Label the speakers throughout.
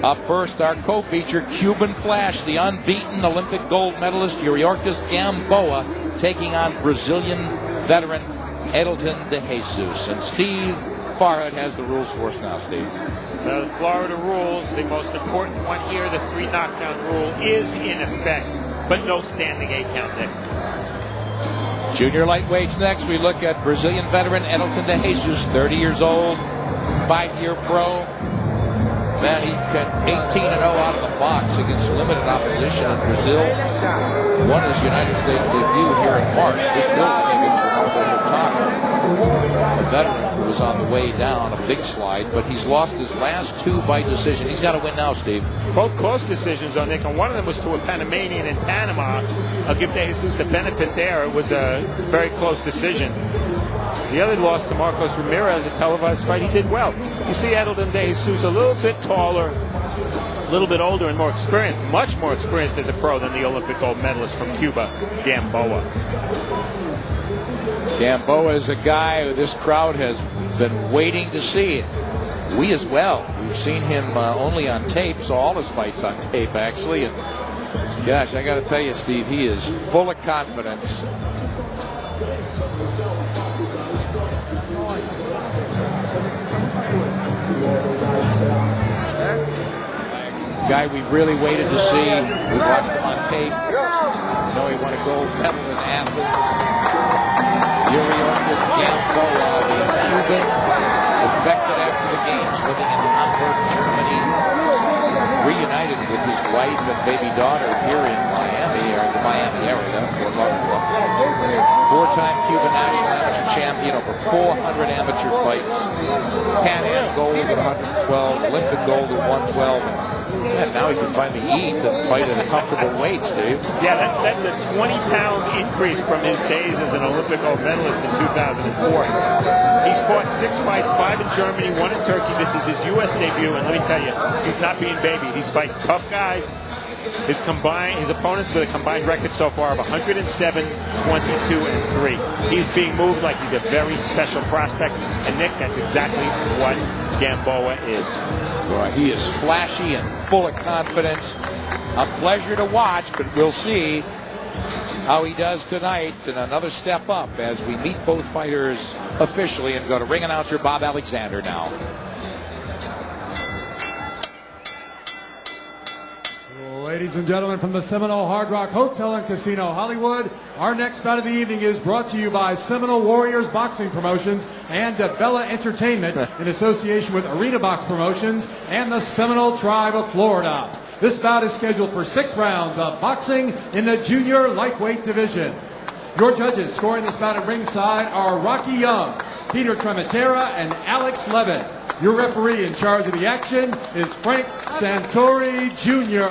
Speaker 1: Up first, our co-feature, Cuban Flash, the unbeaten Olympic gold medalist Yuriorkis Gamboa, taking on Brazilian veteran Adailton de Jesus. And Steve Farhood has the rules for us now, Steve.
Speaker 2: The Florida rules, the most important one here, the 3 knockdown rule, is in effect, but no standing 8 count, Nick.
Speaker 1: Junior lightweights next. We look at Brazilian veteran Adailton de Jesus, 30 years old, 5-year pro. Man, he got 18-0 out of the box against limited opposition in Brazil. Won his United States debut here in March. This building against Ronaldo Hurtado, a veteran who was on the way down, a big slide, but he's lost his last 2 by decision. He's got to win now, Steve.
Speaker 2: Both close decisions, though, Nick, and one of them was to a Panamanian in Panama. I'll give De Jesus the benefit there. It was a very close decision. The other loss to Marcos Ramirez, a televised fight, he did well. You see Adailton de Jesus a little bit taller, a little bit older and more experienced, much more experienced as a pro than the Olympic gold medalist from Cuba, Gamboa.
Speaker 1: Gamboa is a guy who this crowd has been waiting to see. We as well. We've seen him only on tape, so all his fights on tape, actually. And gosh, I got to tell you, Steve, he is full of confidence. Guy we've really waited to see. We've watched him on tape. You know, he won a gold medal in Athens. Yuriorkis Gamboa, the Cuban, affected after the games, living in Hamburg, Germany, reunited with his wife and baby daughter here in Miami, or the Miami area, Fort Lauderdale. 4-time Cuban national amateur champion, over 400 amateur fights. Pan Am gold at 112, Olympic gold at 112. And now he can finally eat and fight at a comfortable weight, Steve.
Speaker 2: Yeah, that's a 20-pound increase from his days as an Olympic gold medalist in 2004. He's fought 6 fights, 5 in Germany, 1 in Turkey. This is his U.S. debut, and let me tell you, he's not being babied. He's fighting tough guys. His opponents with a combined record so far of 107, 22, and 3. He's being moved like he's a very special prospect. And Nick, that's exactly what Gamboa is.
Speaker 1: Well, he is flashy and full of confidence. A pleasure to watch, but we'll see how he does tonight. And another step up as we meet both fighters officially and go to ring announcer Bob Alexander now.
Speaker 3: Ladies and gentlemen, from the Seminole Hard Rock Hotel and Casino Hollywood, our next bout of the evening is brought to you by Seminole Warriors Boxing Promotions and Bella Entertainment in association with Arena Box Promotions and the Seminole Tribe of Florida. This bout is scheduled for 6 rounds of boxing in the junior lightweight division. Your judges scoring this bout at ringside are Rocky Young, Peter Trematera, and Alex Levin. Your referee in charge of the action is Frank Santori Jr.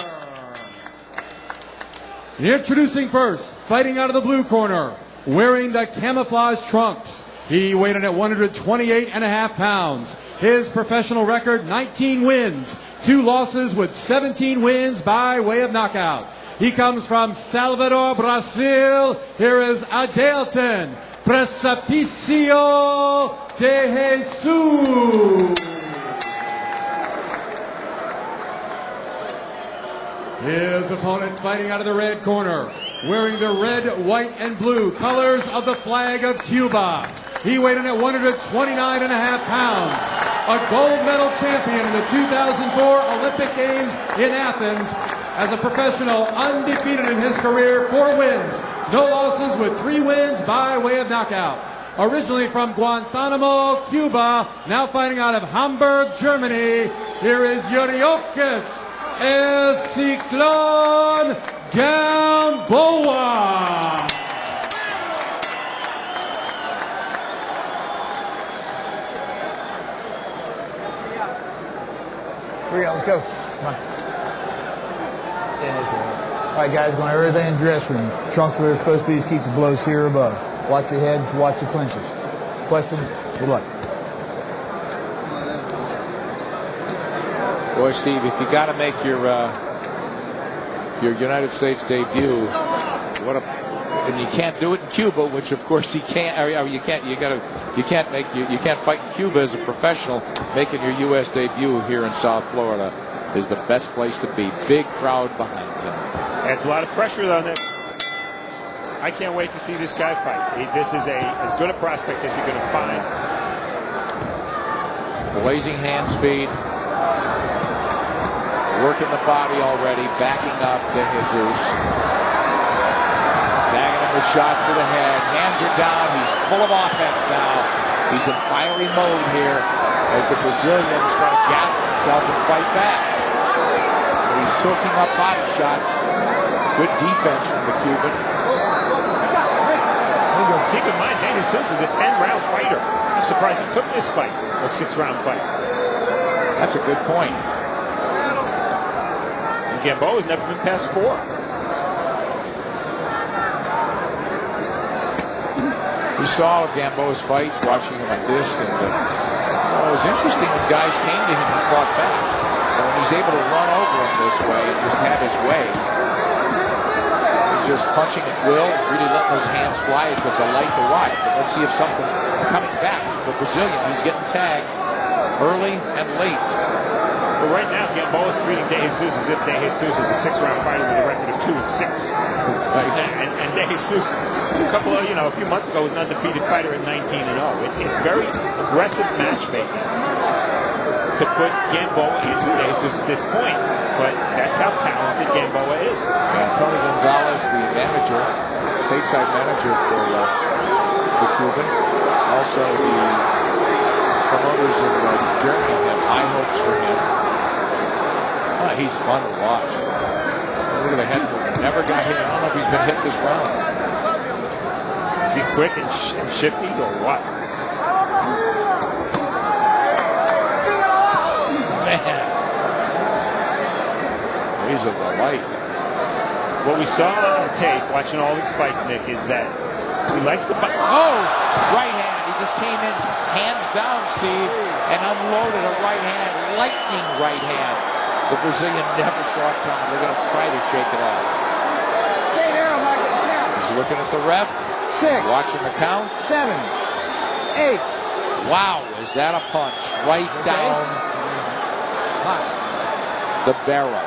Speaker 3: Introducing first, fighting out of the blue corner, wearing the camouflage trunks. He weighed in at 128.5 pounds. His professional record, 19 wins, 2 losses with 17 wins by way of knockout. He comes from Salvador, Brazil. Here is Adailton Precipicio de Jesus. His opponent fighting out of the red corner, wearing the red, white, and blue colors of the flag of Cuba. He weighed in at 129.5 pounds, a gold medal champion in the 2004 Olympic Games in Athens. As a professional, undefeated in his career, 4 wins, no losses with 3 wins by way of knockout. Originally from Guantanamo, Cuba, now fighting out of Hamburg, Germany, here is Yuriorkis El Ciclón Gamboa.
Speaker 4: Here we go, let's go. Come on. Stand this way. All right, guys, going everything in the dressing room. Trunks where they're supposed to be, just keep the blows here above. Watch your heads, watch your clinches. Questions? Good luck.
Speaker 1: Boy, Steve, if you got to make your United States debut, and you can't do it in Cuba, which of course you can't. You can't fight in Cuba as a professional, making your U.S. debut here in South Florida. is the best place to be. Big crowd behind him.
Speaker 2: Adds a lot of pressure on it. I can't wait to see this guy fight. This is as good a prospect as you're going to find.
Speaker 1: Blazing hand speed. Working the body already. Backing up to Jesus. Tagging him with shots to the head. Hands are down. He's full of offense now. He's in fiery mode here as the Brazilian's trying to gather himself and fight back. He's soaking up body shots. Good defense from the Cuban.
Speaker 2: Keep in mind, De Jesus is a 10-round fighter. I'm surprised he took this fight, a 6-round fight.
Speaker 1: That's a good point.
Speaker 2: And Gamboa's never been past 4.
Speaker 1: We saw Gamboa's fights, watching him on this, and it was interesting when guys came to him and fought back. And when he's able to run over him this way and just have his way, he's just punching at will, really letting those hands fly. It's a delight to watch. But let's see if something's coming back. The Brazilian, he's getting tagged early and late.
Speaker 2: But right now, Gamboa's treating De Jesus as if De Jesus is a 6-round fighter with a record of 2-6.
Speaker 1: Right.
Speaker 2: And De Jesus, a few months ago, was an undefeated fighter at 19-0. It's very aggressive matchmaking to put Gamboa into De Jesus at this point. But that's how talented Gamboa is.
Speaker 1: Tony Gonzalez, the manager, stateside manager for the Cuban, also the promoters in Germany have high hopes for him. He's fun to watch. Look at the head movement. Never got hit. I don't know if he's been hit this round.
Speaker 2: Is he quick and shifty or what?
Speaker 1: Man. He's a delight.
Speaker 2: What we saw on the tape, watching all these fights, Nick, is that he likes to fight.
Speaker 1: Oh, right hand. He just came in, hands down, Steve, and unloaded a right hand, lightning right hand. The Brazilian never saw it coming. They're going to try to shake it off.
Speaker 4: Stay there, I'm not going to count.
Speaker 1: He's looking at the ref.
Speaker 4: 6.
Speaker 1: Watching the count.
Speaker 4: 7. 8.
Speaker 1: Wow, is that a punch? Right down the barrel.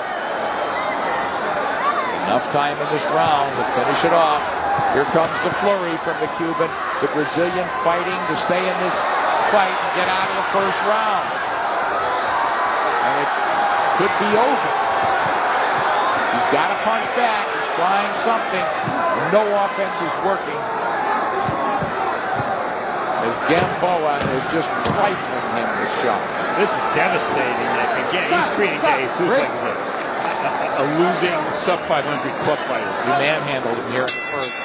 Speaker 1: Enough time in this round to finish it off. Here comes the flurry from the Cuban. The Brazilian fighting to stay in this fight and get out of the first round. And it could be over. He's got to punch back. He's trying something. No offense is working. As Gamboa is just rifling him with shots.
Speaker 2: This is devastating, Nick. Again, he's treating De Jesus like a losing sub-500 club fighter.
Speaker 1: He manhandled him here in the first.